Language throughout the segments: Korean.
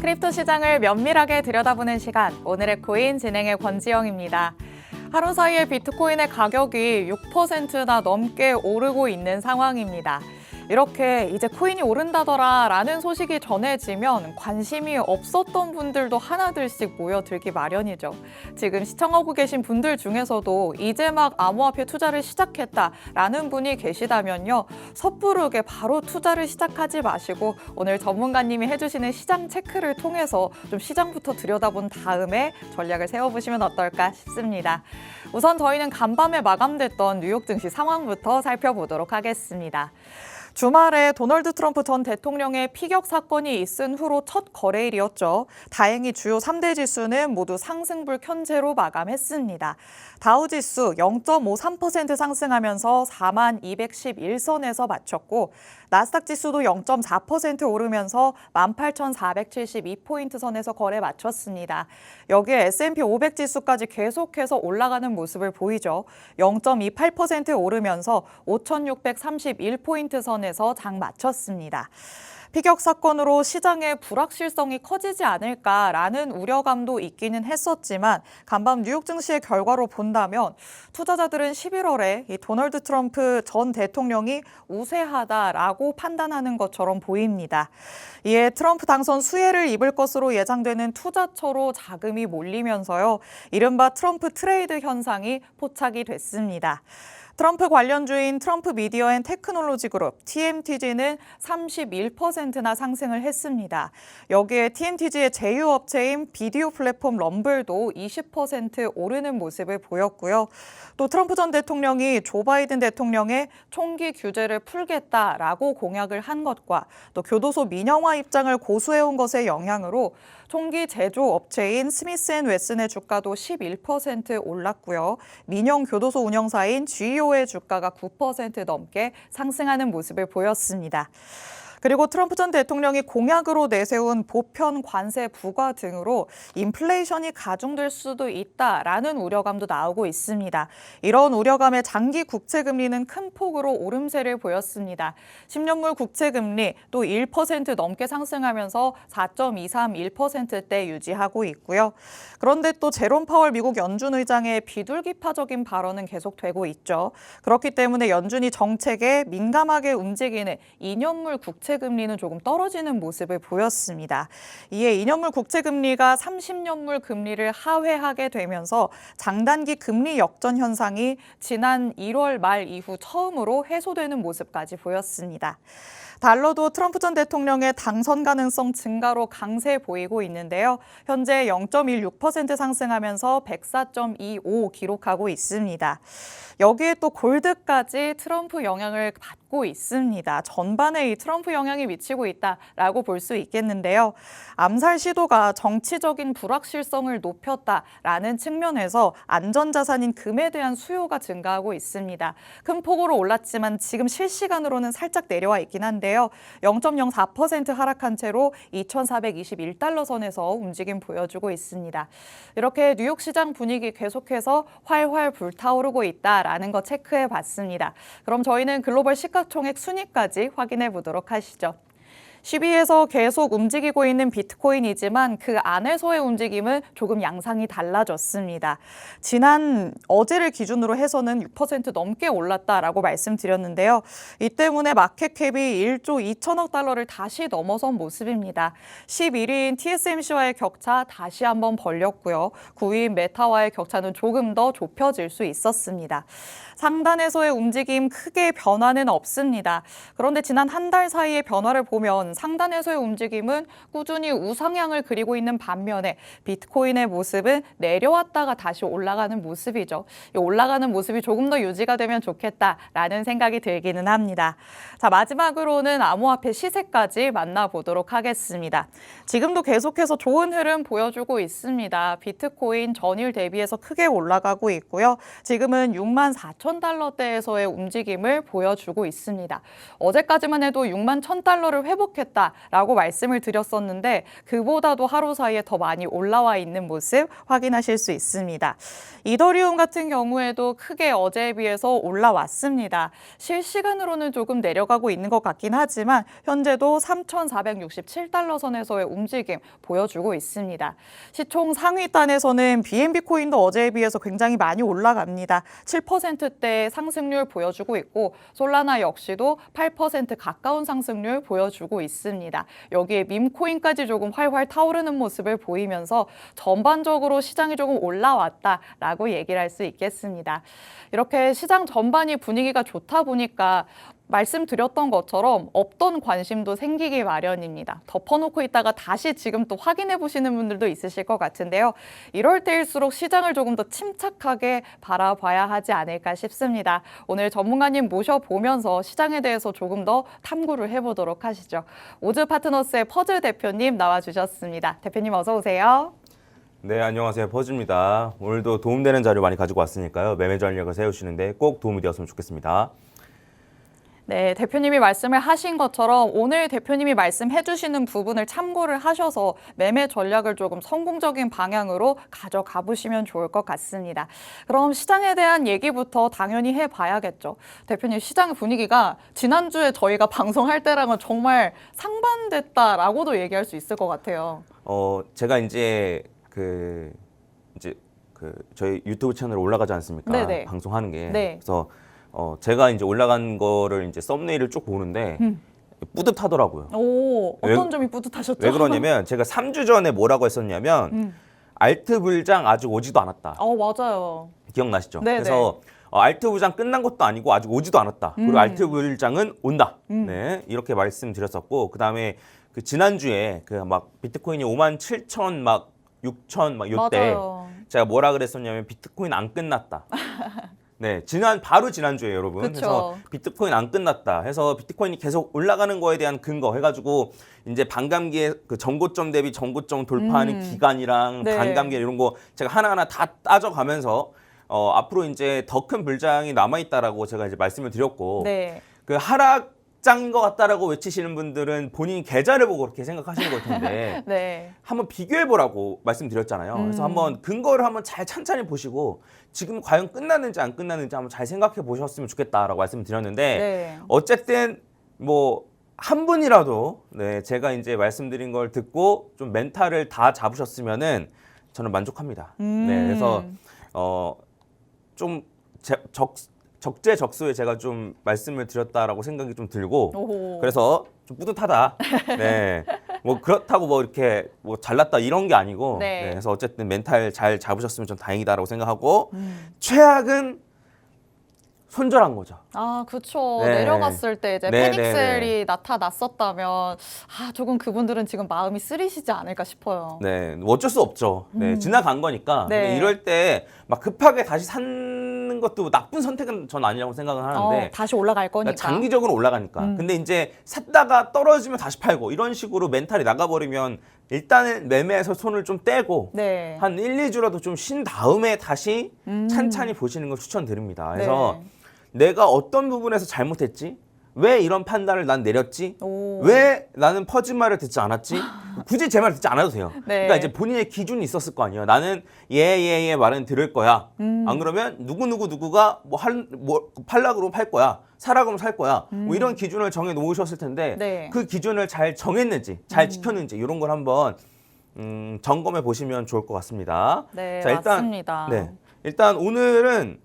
크립토 시장을 면밀하게 들여다보는 시간, 오늘의 코인 진행의 권지영입니다. 하루 사이에 비트코인의 가격이 6%나 넘게 오르고 있는 상황입니다. 이렇게 이제 코인이 오른다더라 라는 소식이 전해지면 관심이 없었던 분들도 하나둘씩 모여들기 마련이죠. 지금 시청하고 계신 분들 중에서도 이제 막 암호화폐 투자를 시작했다라는 분이 계시다면요. 섣부르게 바로 투자를 시작하지 마시고 오늘 전문가님이 해주시는 시장 체크를 통해서 좀 시장부터 들여다본 다음에 전략을 세워보시면 어떨까 싶습니다. 우선 저희는 간밤에 마감됐던 뉴욕 증시 상황부터 살펴보도록 하겠습니다. 주말에 도널드 트럼프 전 대통령의 피격 사건이 있은 후로 첫 거래일이었죠. 다행히 주요 3대 지수는 모두 상승불 켠재로 마감했습니다. 다우지수 0.53% 상승하면서 4211선에서 마쳤고 나스닥 지수도 0.4% 오르면서 18,472포인트 선에서 거래 마쳤습니다. 여기에 S&P 500 지수까지 계속해서 올라가는 모습을 보이죠. 0.28% 오르면서 5,631포인트 선에서 장 마쳤습니다. 피격 사건으로 시장의 불확실성이 커지지 않을까라는 우려감도 있기는 했었지만 간밤 뉴욕 증시의 결과로 본다면 투자자들은 11월에 이 도널드 트럼프 전 대통령이 우세하다라고 판단하는 것처럼 보입니다. 이에 트럼프 당선 수혜를 입을 것으로 예상되는 투자처로 자금이 몰리면서요. 이른바 트럼프 트레이드 현상이 포착이 됐습니다. 트럼프 관련주인 트럼프 미디어 앤 테크놀로지 그룹 TMTG는 31%나 상승을 했습니다. 여기에 TMTG의 제휴업체인 비디오 플랫폼 럼블도 20% 오르는 모습을 보였고요. 또 트럼프 전 대통령이 조 바이든 대통령의 총기 규제를 풀겠다라고 공약을 한 것과 또 교도소 민영화 입장을 고수해온 것의 영향으로 총기 제조 업체인 스미스앤웨슨의 주가도 11% 올랐고요. 민영 교도소 운영사인 GEO의 주가가 9% 넘게 상승하는 모습을 보였습니다. 그리고 트럼프 전 대통령이 공약으로 내세운 보편 관세 부과 등으로 인플레이션이 가중될 수도 있다라는 우려감도 나오고 있습니다. 이런 우려감에 장기 국채금리는 큰 폭으로 오름세를 보였습니다. 10년물 국채금리 또 1% 넘게 상승하면서 4.231%대 유지하고 있고요. 그런데 또 제롬 파월 미국 연준 의장의 비둘기파적인 발언은 계속되고 있죠. 그렇기 때문에 연준이 정책에 민감하게 움직이는 2년물 국채금리는 조금 떨어지는 모습을 보였습니다. 이에 2년물 국채금리가 30년물 금리를 하회하게 되면서 장단기 금리 역전 현상이 지난 1월 말 이후 처음으로 해소되는 모습까지 보였습니다. 달러도 트럼프 전 대통령의 당선 가능성 증가로 강세 보이고 있는데요. 현재 0.16% 상승하면서 104.25 기록하고 있습니다. 여기에 또 골드까지 트럼프 영향을 받고 있습니다. 전반에 이 트럼프 영향이 미치고 있다라고 볼 수 있겠는데요. 암살 시도가 정치적인 불확실성을 높였다라는 측면에서 안전자산인 금에 대한 수요가 증가하고 있습니다. 큰 폭으로 올랐지만 지금 실시간으로는 살짝 내려와 있긴 한데요. 0.04% 하락한 채로 2,421달러 선에서 움직임 보여주고 있습니다. 이렇게 뉴욕 시장 분위기 계속해서 활활 불타오르고 있다라는 거 체크해 봤습니다. 그럼 저희는 글로벌 시가총액 순위까지 확인해 보도록 하시죠. 10위에서 계속 움직이고 있는 비트코인이지만 그 안에서의 움직임은 조금 양상이 달라졌습니다. 지난 어제를 기준으로 해서는 6% 넘게 올랐다라고 말씀드렸는데요. 이 때문에 마켓캡이 1조 2천억 달러를 다시 넘어선 모습입니다. 11위인 TSMC와의 격차 다시 한번 벌렸고요. 9위인 메타와의 격차는 조금 더 좁혀질 수 있었습니다. 상단에서의 움직임 크게 변화는 없습니다. 그런데 지난 한 달 사이의 변화를 보면 상단에서의 움직임은 꾸준히 우상향을 그리고 있는 반면에 비트코인의 모습은 내려왔다가 다시 올라가는 모습이죠. 이 올라가는 모습이 조금 더 유지가 되면 좋겠다라는 생각이 들기는 합니다. 자, 마지막으로는 암호화폐 시세까지 만나보도록 하겠습니다. 지금도 계속해서 좋은 흐름 보여주고 있습니다. 비트코인 전일 대비해서 크게 올라가고 있고요. 지금은 64,000달러대에서의 움직임을 보여주고 있습니다. 어제까지만 해도 61,000달러를 회복했다. 좋겠다라고 말씀을 드렸었는데 그보다도 하루 사이에 더 많이 올라와 있는 모습 확인하실 수 있습니다. 이더리움 같은 경우에도 크게 어제에 비해서 올라왔습니다. 실시간으로는 조금 내려가고 있는 것 같긴 하지만 현재도 3,467달러 선에서의 움직임 보여주고 있습니다. 시총 상위단에서는 BNB 코인도 어제에 비해서 굉장히 많이 올라갑니다. 7%대 상승률 보여주고 있고 솔라나 역시도 8% 가까운 상승률 보여주고 있습니다. 여기에 밈코인까지 조금 활활 타오르는 모습을 보이면서 전반적으로 시장이 조금 올라왔다라고 얘기를 할 수 있겠습니다. 이렇게 시장 전반이 분위기가 좋다 보니까 말씀드렸던 것처럼 없던 관심도 생기기 마련입니다. 덮어놓고 있다가 다시 지금 또 확인해 보시는 분들도 있으실 것 같은데요. 이럴 때일수록 시장을 조금 더 침착하게 바라봐야 하지 않을까 싶습니다. 오늘 전문가님 모셔보면서 시장에 대해서 조금 더 탐구를 해보도록 하시죠. 오즈 파트너스의 퍼즐 대표님 나와주셨습니다. 대표님 어서 오세요. 네, 안녕하세요. 퍼즐입니다. 오늘도 도움되는 자료 많이 가지고 왔으니까요. 매매 전략을 세우시는데 꼭 도움이 되었으면 좋겠습니다. 네, 대표님이 말씀을 하신 것처럼 오늘 대표님이 말씀해 주시는 부분을 참고를 하셔서 매매 전략을 조금 성공적인 방향으로 가져가 보시면 좋을 것 같습니다. 그럼 시장에 대한 얘기부터 당연히 해봐야겠죠. 대표님, 시장 분위기가 지난주에 저희가 방송할 때랑은 정말 상반됐다라고도 얘기할 수 있을 것 같아요. 제가 저희 유튜브 채널에 올라가지 않습니까? 네네. 방송하는 게. 네. 그래서 제가 이제 올라간 거를 이제 썸네일을 쭉 보는데 뿌듯하더라고요. 오, 어떤 점이 뿌듯하셨죠? 왜 그러냐면 제가 3주 전에 뭐라고 했었냐면 알트 불장 아직 오지도 않았다. 맞아요. 기억나시죠? 네네. 그래서 알트 불장 끝난 것도 아니고 아직 오지도 않았다. 그리고 알트 불장은 온다. 네, 이렇게 말씀드렸었고 그다음에 그 지난주에 그 막 비트코인이 57,000 막 6,000 막 요때 맞아요. 제가 뭐라 그랬었냐면 비트코인 안 끝났다. 네, 바로 지난주에 여러분. 그쵸. 그래서 비트코인 안 끝났다 해서 비트코인이 계속 올라가는 거에 대한 근거 해가지고 이제 반감기에 그 전고점 대비 전고점 돌파하는 기간이랑 네. 반감기 이런 거 제가 하나하나 다 따져가면서 앞으로 이제 더 큰 불장이 남아있다라고 제가 이제 말씀을 드렸고 네. 그 하락장인 것 같다라고 외치시는 분들은 본인 계좌를 보고 그렇게 생각하시는 걸 텐데 네. 한번 비교해보라고 말씀드렸잖아요. 그래서 한번 근거를 한번 잘 찬찬히 보시고 지금 과연 끝났는지 안 끝났는지 한번 잘 생각해 보셨으면 좋겠다라고 말씀드렸는데 네. 어쨌든 뭐 한 분이라도 네, 제가 이제 말씀드린 걸 듣고 좀 멘탈을 다 잡으셨으면은 저는 만족합니다. 네, 그래서 좀 적재적소에 제가 좀 말씀을 드렸다라고 생각이 좀 들고 오호. 그래서 좀 뿌듯하다. 네. 뭐 그렇다고 뭐 이렇게 뭐 잘났다 이런 게 아니고 네. 네, 그래서 어쨌든 멘탈 잘 잡으셨으면 좀 다행이다라고 생각하고 최악은 손절한 거죠. 아, 그쵸. 네. 내려갔을 때 이제 네, 패닉셀이 네, 나타났었다면 조금 그분들은 지금 마음이 쓰리시지 않을까 싶어요. 네, 뭐 어쩔 수 없죠. 네, 지나간 거니까. 네. 근데 이럴 때 막 급하게 다시 사는 것도 나쁜 선택은 전 아니라고 생각을 하는데 다시 올라갈 거니까. 장기적으로 올라가니까. 근데 이제 샀다가 떨어지면 다시 팔고 이런 식으로 멘탈이 나가버리면 일단은 매매에서 손을 좀 떼고 네. 한 1, 2주라도 좀 쉰 다음에 다시 찬찬히 보시는 걸 추천드립니다. 그래서 내가 어떤 부분에서 잘못했지? 왜 이런 판단을 난 내렸지? 오. 왜 나는 퍼즐 말을 듣지 않았지? 굳이 제 말 듣지 않아도 돼요. 네. 그러니까 이제 본인의 기준이 있었을 거 아니에요. 나는 예 말은 들을 거야. 안 그러면 누구가 뭐 팔라 그러면 팔 거야. 사라 그러면 살 거야. 뭐 이런 기준을 정해 놓으셨을 텐데 네. 그 기준을 잘 정했는지, 잘 지켰는지 이런 걸 한번 점검해 보시면 좋을 것 같습니다. 네, 자, 맞습니다. 일단 오늘은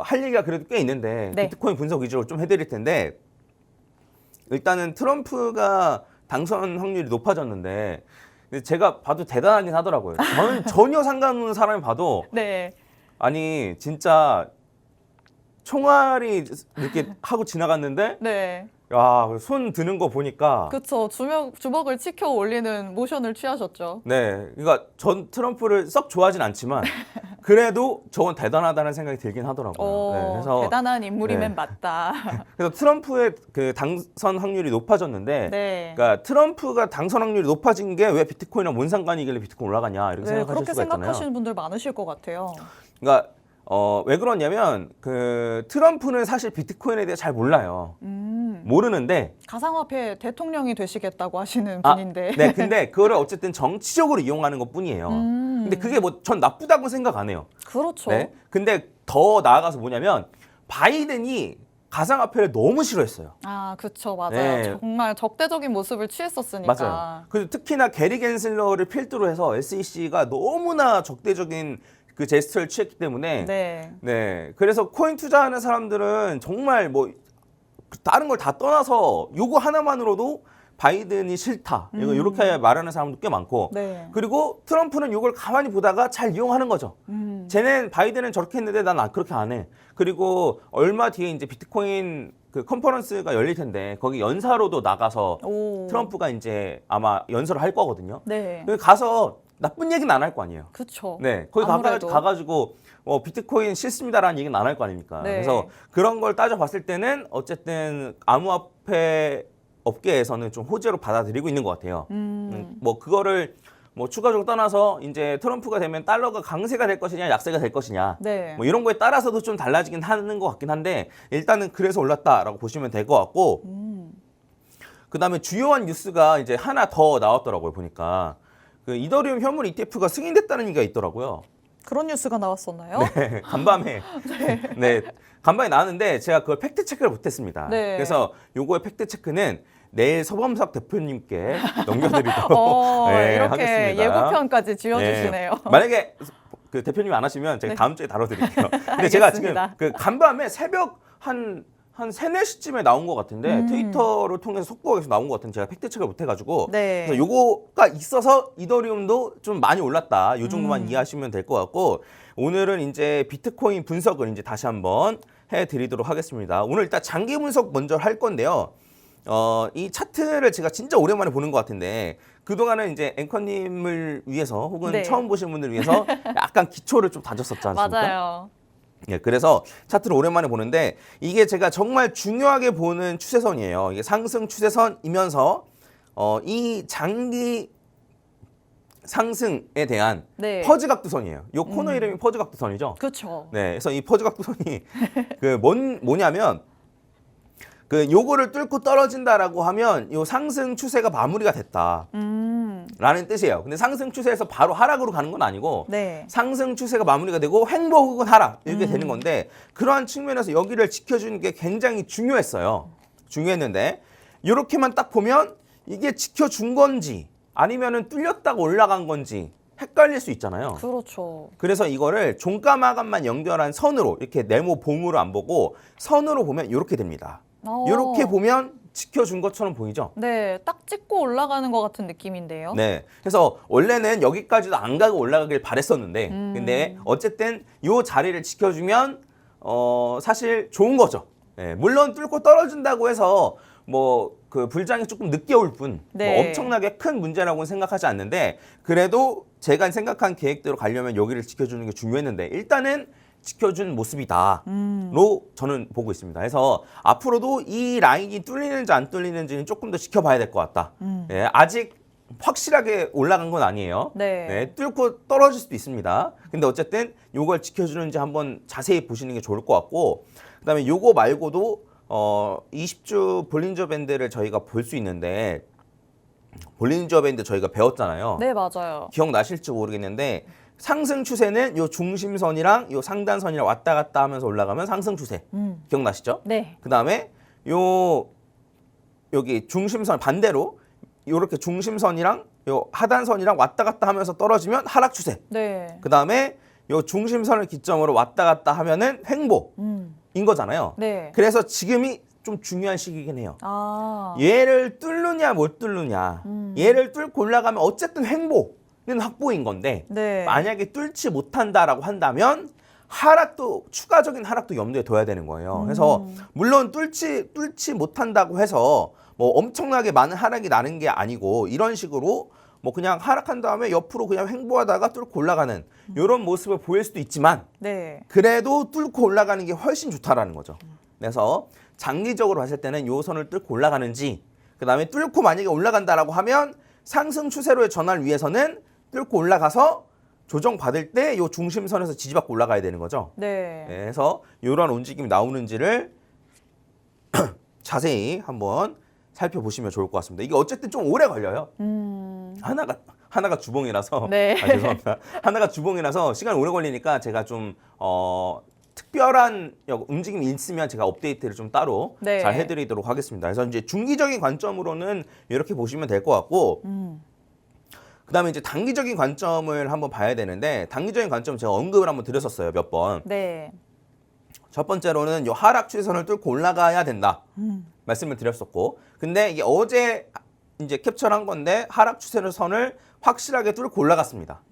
할 얘기가 그래도 꽤 있는데 네. 비트코인 분석 위주로 좀 해드릴 텐데 일단은 트럼프가 당선 확률이 높아졌는데 근데 제가 봐도 대단하긴 하더라고요. 저는 전혀 상관없는 사람이 봐도 네. 아니 진짜 총알이 이렇게 하고 지나갔는데 네. 야, 손 드는 거 보니까 그쵸. 주먹을 치켜 올리는 모션을 취하셨죠. 네, 그러니까 전 트럼프를 썩 좋아하진 않지만 그래도 저건 대단하다는 생각이 들긴 하더라고요. 네, 그래서 대단한 인물이면 네. 맞다. 그래서 트럼프의 그 당선 확률이 높아졌는데, 네. 그러니까 트럼프가 당선 확률이 높아진 게 왜 비트코인이랑 뭔 상관이길래 비트코인 올라가냐 이렇게 네, 생각하실 그렇게 수가 있잖아요. 생각하시는 분들 많으실 것 같아요. 그러니까 왜 그러냐면 그 트럼프는 사실 비트코인에 대해 잘 몰라요. 모르는데 가상화폐 대통령이 되시겠다고 하시는 아, 분인데. 네, 근데 그거를 어쨌든 정치적으로 이용하는 것뿐이에요. 근데 그게 뭐 전 나쁘다고 생각 안 해요. 그렇죠. 네. 근데 더 나아가서 뭐냐면 바이든이 가상화폐를 너무 싫어했어요. 아, 그쵸, 맞아요. 네. 정말 적대적인 모습을 취했었으니까. 맞아요. 그리고 특히나 게리 겐슬러를 필두로 해서 SEC가 너무나 적대적인 그 제스처를 취했기 때문에 네. 네. 그래서 코인 투자하는 사람들은 정말 뭐 다른 걸 다 떠나서 요거 하나만으로도 바이든이 싫다. 이렇게 말하는 사람도 꽤 많고. 네. 그리고 트럼프는 이걸 가만히 보다가 잘 이용하는 거죠. 쟤는 바이든은 저렇게 했는데 난 그렇게 안 해. 그리고 얼마 뒤에 이제 비트코인 그 컨퍼런스가 열릴 텐데 거기 연사로도 나가서 오. 트럼프가 이제 아마 연설을 할 거거든요. 네. 거기 가서 나쁜 얘기는 안 할 거 아니에요. 그쵸. 네, 거기 아무래도. 가가지고 비트코인 싫습니다라는 얘기는 안 할 거 아닙니까? 네. 그래서 그런 걸 따져봤을 때는 어쨌든 암호화폐 업계에서는 좀 호재로 받아들이고 있는 것 같아요. 뭐 그거를 뭐 추가적으로 떠나서 이제 트럼프가 되면 달러가 강세가 될 것이냐 약세가 될 것이냐 네. 뭐 이런 거에 따라서도 좀 달라지긴 하는 것 같긴 한데 일단은 그래서 올랐다라고 보시면 될 것 같고 그다음에 주요한 뉴스가 이제 하나 더 나왔더라고요. 보니까 그 이더리움 현물 ETF가 승인됐다는 얘기가 있더라고요. 그런 뉴스가 나왔었나요? 네, 간밤에 네, 간밤에 나왔는데 제가 그걸 팩트 체크를 못했습니다. 네. 그래서 요거의 팩트 체크는 내일 서범석 대표님께 넘겨드리도록 네, 이렇게 하겠습니다. 예고편까지 지어주시네요. 네. 만약에 그 대표님이 안 하시면 제가 네. 다음 주에 다뤄드릴게요. 근데 제가 지금 알겠습니다. 그 간밤에 새벽 한 3, 4시쯤에 나온 것 같은데 트위터를 통해서 속보에서 나온 것 같은데 제가 팩트체크를 못해가지고 네. 그래서 요거가 있어서 이더리움도 좀 많이 올랐다. 요 정도만 이해하시면 될 것 같고 오늘은 이제 비트코인 분석을 이제 다시 한번 해드리도록 하겠습니다. 오늘 일단 장기 분석 먼저 할 건데요. 이 차트를 제가 진짜 오랜만에 보는 것 같은데 그동안은 이제 앵커님을 위해서 혹은 네. 처음 보신 분들 위해서 약간 기초를 좀 다졌었지 않습니까? 맞아요. 예, 그래서 차트를 오랜만에 보는데 이게 제가 정말 중요하게 보는 추세선이에요. 이게 상승 추세선이면서 이 장기 상승에 대한 네. 퍼즈 각도선이에요. 이 코너 이름이 퍼즈 각도선이죠. 그렇죠. 네, 그래서 이 퍼즈 각도선이 그 뭐냐면 그 요거를 뚫고 떨어진다라고 하면 요 상승 추세가 마무리가 됐다. 라는 뜻이에요. 근데 상승 추세에서 바로 하락으로 가는 건 아니고 네. 상승 추세가 마무리가 되고 횡보 혹은 하락 이렇게 되는 건데 그러한 측면에서 여기를 지켜주는 게 굉장히 중요했어요. 중요했는데 이렇게만 딱 보면 이게 지켜준 건지 아니면은 뚫렸다가 올라간 건지 헷갈릴 수 있잖아요. 그렇죠. 그래서 이거를 종가 마감만 연결한 선으로 이렇게 네모 봉으로 안 보고 선으로 보면 이렇게 됩니다. 이렇게 보면 지켜준 것처럼 보이죠? 네, 딱 찍고 올라가는 것 같은 느낌인데요. 네. 그래서 원래는 여기까지도 안 가고 올라가길 바랬었는데, 근데 어쨌든 이 자리를 지켜주면, 사실 좋은 거죠. 네. 물론 뚫고 떨어진다고 해서 뭐 그 불장이 조금 늦게 올 뿐, 네. 뭐 엄청나게 큰 문제라고는 생각하지 않는데, 그래도 제가 생각한 계획대로 가려면 여기를 지켜주는 게 중요했는데, 일단은 지켜준 모습이다로 저는 보고 있습니다. 그래서 앞으로도 이 라인이 뚫리는지 안 뚫리는지는 조금 더 지켜봐야 될 것 같다. 네, 아직 확실하게 올라간 건 아니에요. 네. 뚫고 떨어질 수도 있습니다. 근데 어쨌든 요걸 지켜주는지 한번 자세히 보시는 게 좋을 것 같고 그다음에 요거 말고도 20주 볼린저 밴드를 저희가 볼 수 있는데 볼린저 밴드 저희가 배웠잖아요. 네, 맞아요. 기억나실지 모르겠는데 상승 추세는 요 중심선이랑 요 상단선이랑 왔다 갔다 하면서 올라가면 상승 추세. 기억나시죠? 네. 그다음에 여기 중심선 반대로 요렇게 중심선이랑 요 하단선이랑 왔다 갔다 하면서 떨어지면 하락 추세. 네. 그다음에 요 중심선을 기점으로 왔다 갔다 하면은 횡보인 거잖아요. 네. 그래서 지금이 좀 중요한 시기긴 해요. 아. 얘를 뚫느냐 못 뚫느냐. 얘를 뚫고 올라가면 어쨌든 횡보는 확보인 건데 네. 만약에 뚫지 못한다라고 한다면 하락도 추가적인 하락도 염두에 둬야 되는 거예요. 그래서 물론 뚫지 못한다고 해서 뭐 엄청나게 많은 하락이 나는 게 아니고 이런 식으로 뭐 그냥 하락한 다음에 옆으로 그냥 횡보하다가 뚫고 올라가는 이런 모습을 보일 수도 있지만 네. 그래도 뚫고 올라가는 게 훨씬 좋다라는 거죠. 그래서 장기적으로 봤을 때는 요 선을 뚫고 올라가는지 그다음에 뚫고 만약에 올라간다라고 하면 상승 추세로의 전환을 위해서는 뚫고 올라가서 조정받을 때 요 중심선에서 지지받고 올라가야 되는 거죠. 네. 그래서 이런 움직임이 나오는지를 자세히 한번 살펴보시면 좋을 것 같습니다. 이게 어쨌든 좀 오래 걸려요. 하나가 주봉이라서 네. 죄송합니다. 하나가 주봉이라서 시간이 오래 걸리니까 제가 좀 특별한 움직임이 있으면 제가 업데이트를 좀 따로 네. 잘 해드리도록 하겠습니다. 그래서 이제 중기적인 관점으로는 이렇게 보시면 될 것 같고, 그다음에 이제 단기적인 관점을 한번 봐야 되는데, 단기적인 관점 제가 언급을 한번 드렸었어요, 몇 번. 네. 첫 번째로는 이 하락 추세선을 뚫고 올라가야 된다 말씀을 드렸었고, 근데 이게 어제 이제 캡처한 건데 하락 추세선을 확실하게 뚫고 올라갔습니다.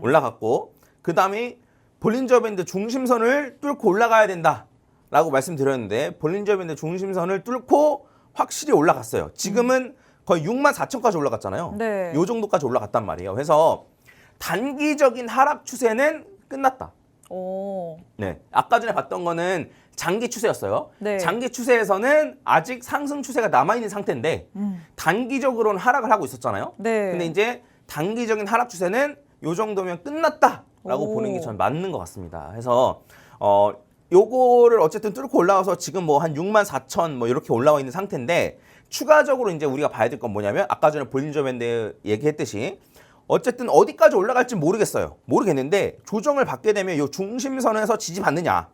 올라갔고, 그 다음에 볼린저 밴드 중심선을 뚫고 올라가야 된다라고 말씀드렸는데, 볼린저 밴드 중심선을 뚫고 확실히 올라갔어요. 지금은 거의 64,000까지 올라갔잖아요. 네. 요 정도까지 올라갔단 말이에요. 그래서 단기적인 하락 추세는 끝났다. 오. 네, 아까 전에 봤던 거는 장기 추세였어요. 네. 장기 추세에서는 아직 상승 추세가 남아있는 상태인데 단기적으로는 하락을 하고 있었잖아요. 네. 근데 이제 단기적인 하락 추세는 요 정도면 끝났다라고 오. 보는 게 전 맞는 것 같습니다. 그래서 요거를 어쨌든 뚫고 올라와서 지금 뭐 한 64,000 뭐 이렇게 올라와 있는 상태인데, 추가적으로 이제 우리가 봐야 될 건 뭐냐면, 아까 전에 볼린저 밴드 얘기했듯이 어쨌든 어디까지 올라갈지 모르겠어요. 모르겠는데 조정을 받게 되면 요 중심선에서 지지받느냐,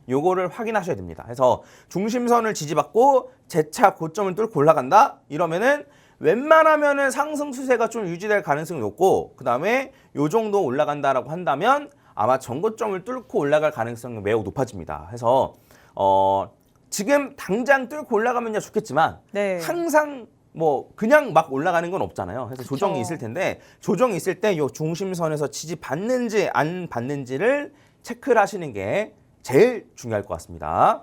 요거를 확인하셔야 됩니다. 그래서 중심선을 지지받고 재차 고점을 뚫고 올라간다 이러면은 웬만하면은 상승 추세가 좀 유지될 가능성이 높고, 그 다음에 요 정도 올라간다라고 한다면 아마 전고점을 뚫고 올라갈 가능성이 매우 높아집니다. 그래서 지금 당장 뚫고 올라가면야 좋겠지만, 네. 항상 뭐 그냥 막 올라가는 건 없잖아요. 그래서 그쵸. 조정이 있을 텐데, 조정이 있을 때 요 중심선에서 지지받는지 안 받는지를 체크를 하시는 게 제일 중요할 것 같습니다.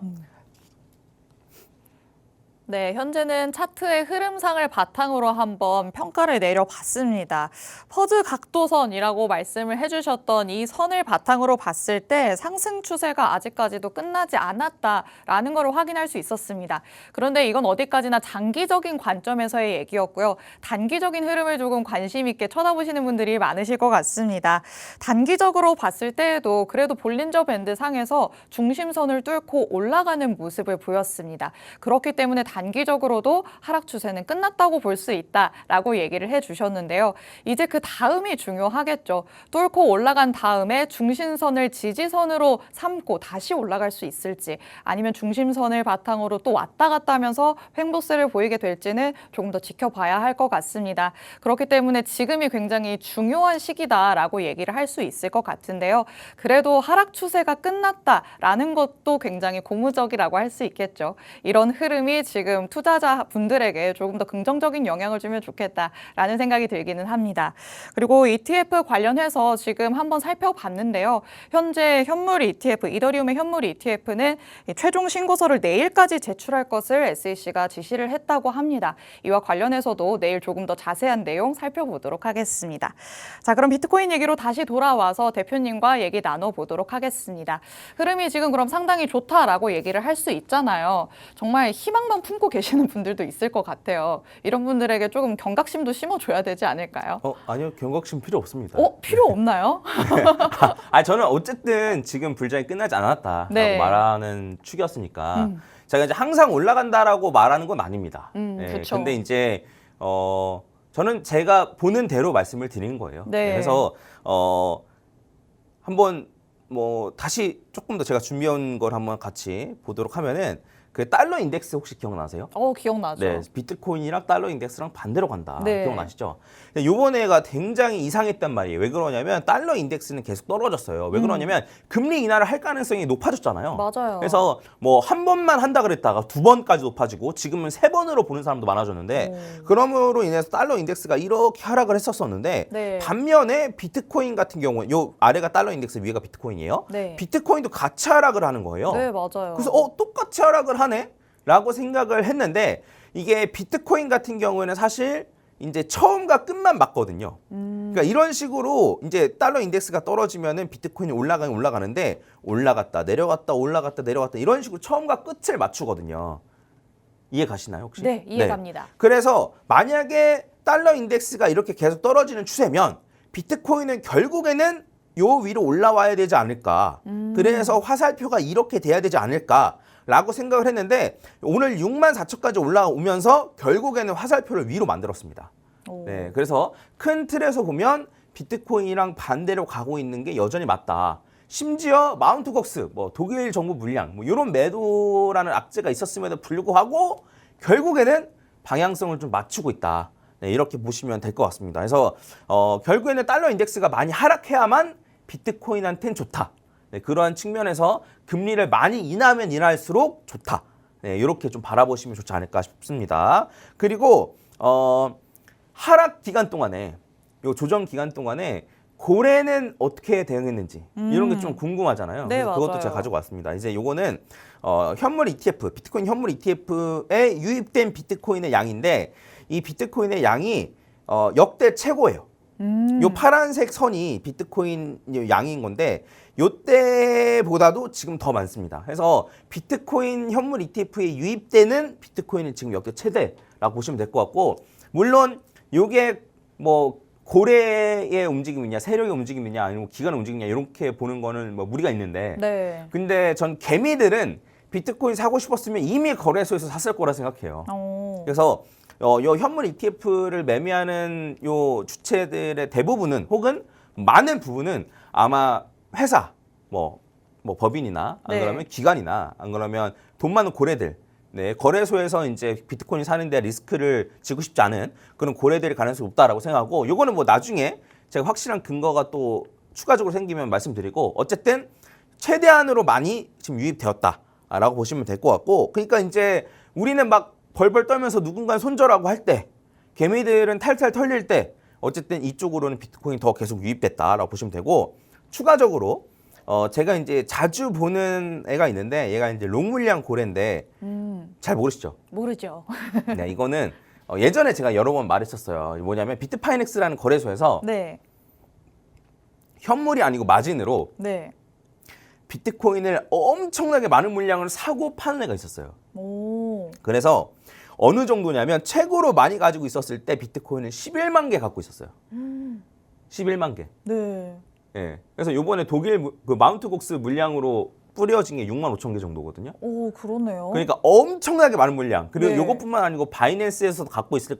네, 현재는 차트의 흐름상을 바탕으로 한번 평가를 내려봤습니다. 퍼즈 각도선이라고 말씀을 해주셨던 이 선을 바탕으로 봤을 때 상승 추세가 아직까지도 끝나지 않았다라는 걸 확인할 수 있었습니다. 그런데 이건 어디까지나 장기적인 관점에서의 얘기였고요. 단기적인 흐름을 조금 관심 있게 쳐다보시는 분들이 많으실 것 같습니다. 단기적으로 봤을 때에도 그래도 볼린저 밴드 상에서 중심선을 뚫고 올라가는 모습을 보였습니다. 그렇기 때문에 단기적으로도 하락 추세는 끝났다고 볼 수 있다라고 얘기를 해주셨는데요. 이제 그 다음이 중요하겠죠. 뚫고 올라간 다음에 중심선을 지지선으로 삼고 다시 올라갈 수 있을지, 아니면 중심선을 바탕으로 또 왔다 갔다 하면서 횡보세를 보이게 될지는 조금 더 지켜봐야 할 것 같습니다. 그렇기 때문에 지금이 굉장히 중요한 시기다라고 얘기를 할 수 있을 것 같은데요. 그래도 하락 추세가 끝났다라는 것도 굉장히 고무적이라고 할 수 있겠죠. 이런 흐름이 지금 투자자 분들에게 조금 더 긍정적인 영향을 주면 좋겠다라는 생각이 들기는 합니다. 그리고 ETF 관련해서 지금 한번 살펴봤는데요. 현재 현물 ETF, 이더리움의 현물 ETF는 최종 신고서를 내일까지 제출할 것을 SEC가 지시를 했다고 합니다. 이와 관련해서도 내일 조금 더 자세한 내용 살펴보도록 하겠습니다. 자, 그럼 비트코인 얘기로 다시 돌아와서 대표님과 얘기 나눠보도록 하겠습니다. 흐름이 지금 그럼 상당히 좋다라고 얘기를 할 수 있잖아요. 정말 희망만 품고 계시는 분들도 있을 것 같아요. 이런 분들에게 조금 경각심도 심어줘야 되지 않을까요? 아니요, 경각심 필요 없습니다. 필요 없나요? 저는 어쨌든 지금 불장이 끝나지 않았다라고 네. 말하는 축이었으니까 제가 이제 항상 올라간다라고 말하는 건 아닙니다. 그쵸. 근데 이제 저는 제가 보는 대로 말씀을 드리는 거예요. 네. 그래서 한번 뭐 다시 조금 더 제가 준비한 걸 한번 같이 보도록 하면은, 그 달러 인덱스 혹시 기억나세요? 기억나죠. 네, 비트코인이랑 달러 인덱스랑 반대로 간다. 네. 기억나시죠? 근데 요번에가 굉장히 이상했단 말이에요. 왜 그러냐면 달러 인덱스는 계속 떨어졌어요. 왜 그러냐면 금리 인하를 할 가능성이 높아졌잖아요. 맞아요. 그래서 뭐 한 번만 한다 그랬다가 두 번까지 높아지고 지금은 세 번으로 보는 사람도 많아졌는데, 그러므로 인해서 달러 인덱스가 이렇게 하락을 했었었는데, 네. 반면에 비트코인 같은 경우는 요 아래가 달러 인덱스, 위가 비트코인이에요. 네. 비트코인도 같이 하락을 하는 거예요. 네, 맞아요. 그래서 똑같이 하락을 하네? 라고 생각을 했는데, 이게 비트코인 같은 경우에는 사실 이제 처음과 끝만 맞거든요. 그러니까 이런 식으로 이제 달러 인덱스가 떨어지면은 비트코인이 올라가는데, 올라갔다 내려갔다 올라갔다 내려갔다 이런 식으로 처음과 끝을 맞추거든요. 이해 가시나요, 혹시? 네, 이해갑니다. 그래서 만약에 달러 인덱스가 이렇게 계속 떨어지는 추세면 비트코인은 결국에는 요 위로 올라와야 되지 않을까. 그래서 화살표가 이렇게 돼야 되지 않을까 라고 생각을 했는데 오늘 64,000까지 올라오면서 결국에는 화살표를 위로 만들었습니다. 오. 네, 그래서 큰 틀에서 보면 비트코인이랑 반대로 가고 있는 게 여전히 맞다. 심지어 마운트 곡스, 뭐 독일 정부 물량, 뭐 이런 매도라는 악재가 있었음에도 불구하고 결국에는 방향성을 좀 맞추고 있다. 네, 이렇게 보시면 될 것 같습니다. 그래서 결국에는 달러 인덱스가 많이 하락해야만 비트코인한테는 좋다. 네, 그러한 측면에서 금리를 많이 인하면 인할수록 좋다. 네, 이렇게 좀 바라보시면 좋지 않을까 싶습니다. 그리고 하락 기간 동안에, 요 조정 기간 동안에 고래는 어떻게 대응했는지 이런 게 좀 궁금하잖아요. 네, 그래서 그것도 맞아요. 제가 가지고 왔습니다. 이제 요거는 현물 ETF, 비트코인 현물 ETF에 유입된 비트코인의 양인데 이 비트코인의 양이 역대 최고예요. 요 파란색 선이 비트코인 양인 건데 요때보다도 지금 더 많습니다. 그래서 비트코인 현물 ETF에 유입되는 비트코인은 지금 역대 최대라고 보시면 될 것 같고, 물론 요게 뭐 고래의 움직임이냐 세력의 움직임이냐 아니면 기관의 움직임이냐 이렇게 보는 거는 뭐 무리가 있는데 네. 근데 전 개미들은 비트코인 사고 싶었으면 이미 거래소에서 샀을 거라 생각해요. 오. 그래서 요 현물 ETF를 매매하는 요 주체들의 대부분은 혹은 많은 부분은 아마 회사, 뭐 법인이나 안 네. 그러면 기관이나 안 그러면 돈 많은 고래들, 네, 거래소에서 이제 비트코인 사는데 리스크를 지고 싶지 않은 그런 고래들이 가능성이 높다라고 생각하고, 요거는 뭐 나중에 제가 확실한 근거가 또 추가적으로 생기면 말씀드리고, 어쨌든 최대한으로 많이 지금 유입되었다라고 보시면 될 것 같고, 그러니까 이제 우리는 막 벌벌 떨면서 누군가를 손절하고 할 때, 개미들은 탈탈 털릴 때 어쨌든 이쪽으로는 비트코인이 더 계속 유입됐다라고 보시면 되고, 추가적으로 제가 이제 자주 보는 애가 있는데 얘가 이제 롱 물량 고래인데 잘 모르시죠? 모르죠. 네, 이거는 예전에 제가 여러 번 말했었어요. 뭐냐면 비트파이넥스라는 거래소에서 네. 현물이 아니고 마진으로 네. 비트코인을 엄청나게 많은 물량을 사고 파는 애가 있었어요. 오. 그래서 어느 정도냐면 최고로 많이 가지고 있었을 때 비트코인을 11만 개 갖고 있었어요. 11만 개. 네. 예. 그래서 요번에 독일 그 마운트 곡스 물량으로 뿌려진 게 6만 5천 개 정도거든요. 오, 그러네요. 그러니까 엄청나게 많은 물량. 그리고 네. 요것뿐만 아니고 바이낸스에서도 갖고 있을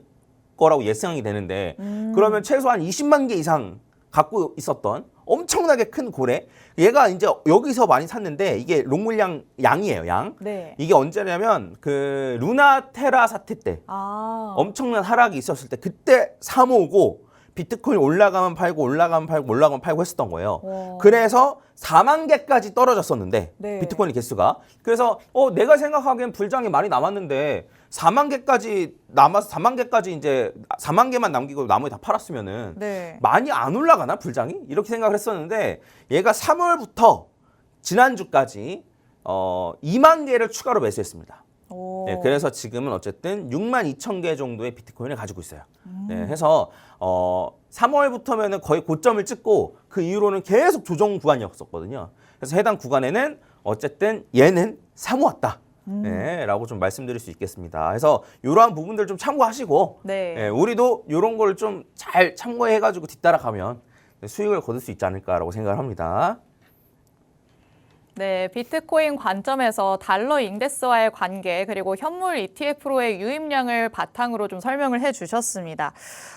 거라고 예상이 되는데 그러면 최소한 20만 개 이상 갖고 있었던 엄청나게 큰 고래. 얘가 이제 여기서 많이 샀는데 이게 롱 물량 양이에요, 양. 네. 이게 언제냐면 그 루나테라 사태 때 아. 엄청난 하락이 있었을 때 그때 사 모으고 비트코인 올라가면 팔고 올라가면 팔고 올라가면 팔고 했었던 거예요. 와. 그래서 4만 개까지 떨어졌었는데 네. 비트코인 개수가. 그래서 내가 생각하기엔 불장이 많이 남았는데 4만 개까지 남아서 4만 개까지 이제 4만 개만 남기고 나머지 다 팔았으면은 네. 많이 안 올라가나 불장이? 이렇게 생각을 했었는데 얘가 3월부터 지난주까지 2만 개를 추가로 매수했습니다. 오. 네, 그래서 지금은 어쨌든 6만 2천 개 정도의 비트코인을 가지고 있어요. 네, 해서 3월부터면은 거의 고점을 찍고 그 이후로는 계속 조정 구간이었었거든요. 그래서 해당 구간에는 어쨌든 얘는 사모았다. 네, 라고 좀 말씀드릴 수 있겠습니다. 그래서 이러한 부분들 좀 참고하시고 네. 네, 우리도 이런 걸 좀 잘 참고해가지고 뒤따라가면 수익을 거둘 수 있지 않을까라고 생각을 합니다. 네, 비트코인 관점에서 달러 인덱스와의 관계 그리고 현물 ETF로의 유입량을 바탕으로 좀 설명을 해주셨습니다.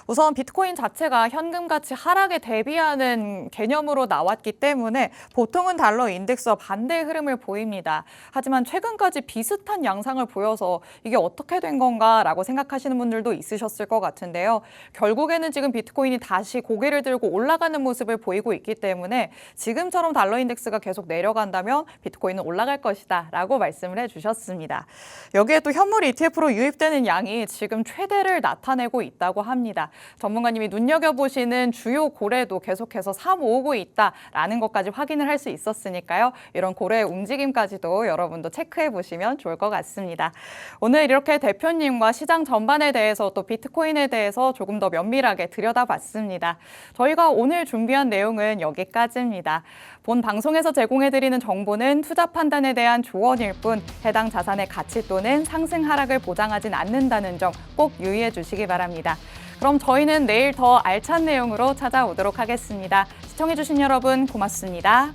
우선 비트코인 자체가 현금 가치 하락에 대비하는 개념으로 나왔기 때문에 보통은 달러 인덱스와 반대의 흐름을 보입니다. 하지만 최근까지 비슷한 양상을 보여서 이게 어떻게 된 건가라고 생각하시는 분들도 있으셨을 것 같은데요. 결국에는 지금 비트코인이 다시 고개를 들고 올라가는 모습을 보이고 있기 때문에 지금처럼 달러 인덱스가 계속 내려간다면 비트코인은 올라갈 것이다 라고 말씀을 해주셨습니다. 여기에 또 현물 ETF로 유입되는 양이 지금 최대를 나타내고 있다고 합니다. 전문가님이 눈여겨보시는 주요 고래도 계속해서 사 모으고 있다라는 것까지 확인을 할 수 있었으니까요. 이런 고래의 움직임까지도 여러분도 체크해 보시면 좋을 것 같습니다. 오늘 이렇게 대표님과 시장 전반에 대해서 또 비트코인에 대해서 조금 더 면밀하게 들여다봤습니다. 저희가 오늘 준비한 내용은 여기까지입니다. 본 방송에서 제공해드리는 정보는 투자 판단에 대한 조언일 뿐 해당 자산의 가치 또는 상승 하락을 보장하진 않는다는 점 꼭 유의해 주시기 바랍니다. 그럼 저희는 내일 더 알찬 내용으로 찾아오도록 하겠습니다. 시청해주신 여러분 고맙습니다.